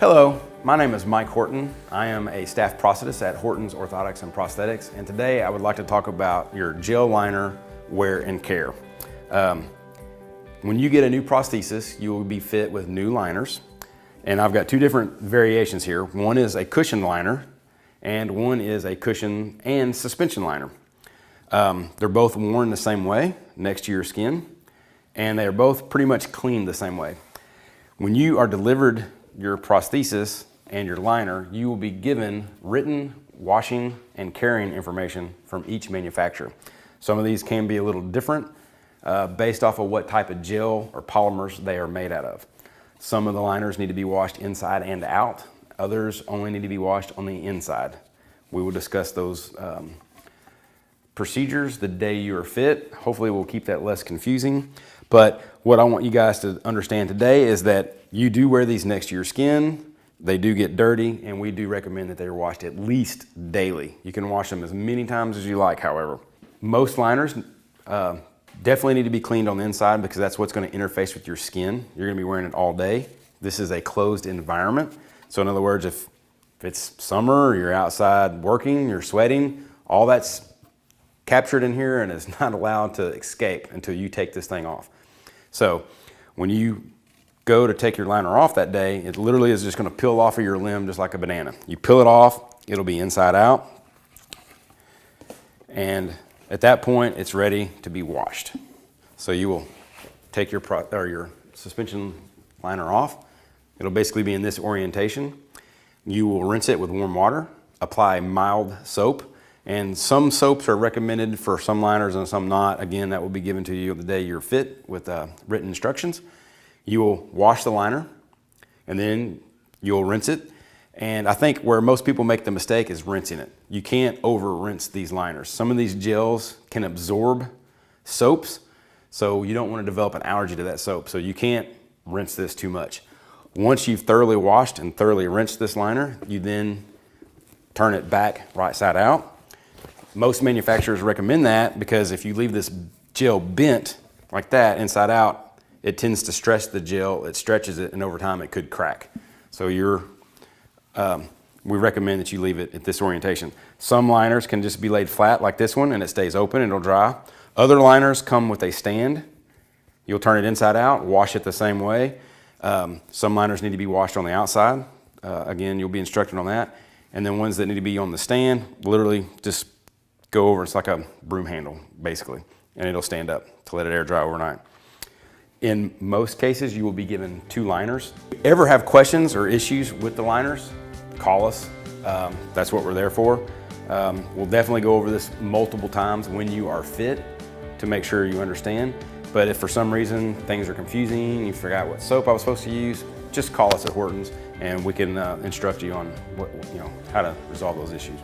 Hello, my name is Mike Horton. I am a staff prosthetist at Horton's Orthotics and Prosthetics, and today I would like to talk about your gel liner wear and care. When you get a new prosthesis, you will be fit with new liners, and I've got two different variations here. One is a cushion liner, and one is a cushion and suspension liner. They're both worn the same way, next to your skin, and they are both pretty much cleaned the same way. When you are delivered your prosthesis and your liner, you will be given written washing and carrying information from each manufacturer. Some of these can be a little different based off of what type of gel or polymers they are made out of. Some of the liners need to be washed inside and out. Others only need to be washed on the inside. We will discuss those procedures the day you are fit. Hopefully we'll keep that less confusing. But what I want you guys to understand today is that you do wear these next to your skin. They do get dirty, and we do recommend that they are washed at least daily. You can wash them as many times as you like, however. Most liners definitely need to be cleaned on the inside because that's what's going to interface with your skin. You're going to be wearing it all day. This is a closed environment. So in other words, if it's summer, you're outside working, you're sweating, all that's captured in here and is not allowed to escape until you take this thing off. So when you go to take your liner off that day, it literally is just going to peel off of your limb just like a banana. You peel it off, it'll be inside out, and at that point it's ready to be washed. So you will take your suspension liner off. It'll basically be in this orientation. You will rinse it with warm water, apply mild soap, and some soaps are recommended for some liners and some not. Again, that will be given to you the day you're fit with written instructions. You will wash the liner, and then you'll rinse it. And I think where most people make the mistake is rinsing it. You can't over rinse these liners. Some of these gels can absorb soaps, so you don't want to develop an allergy to that soap. So you can't rinse this too much. Once you've thoroughly washed and thoroughly rinsed this liner, you then turn it back right side out. Most manufacturers recommend that because if you leave this gel bent like that inside out, it tends to stretch the gel, it stretches it, and over time it could crack. So we recommend that you leave it at this orientation. Some liners can just be laid flat like this one and it stays open and it'll dry. Other liners come with a stand. You'll turn it inside out, wash it the same way. Some liners need to be washed on the outside. Again, you'll be instructed on that. And then ones that need to be on the stand, literally just go over, it's like a broom handle, basically, and it'll stand up to let it air dry overnight. In most cases, you will be given two liners. If you ever have questions or issues with the liners, call us. That's what we're there for. We'll definitely go over this multiple times when you are fit to make sure you understand. But if for some reason things are confusing, you forgot what soap I was supposed to use, just call us at Horton's and we can instruct you on how to resolve those issues.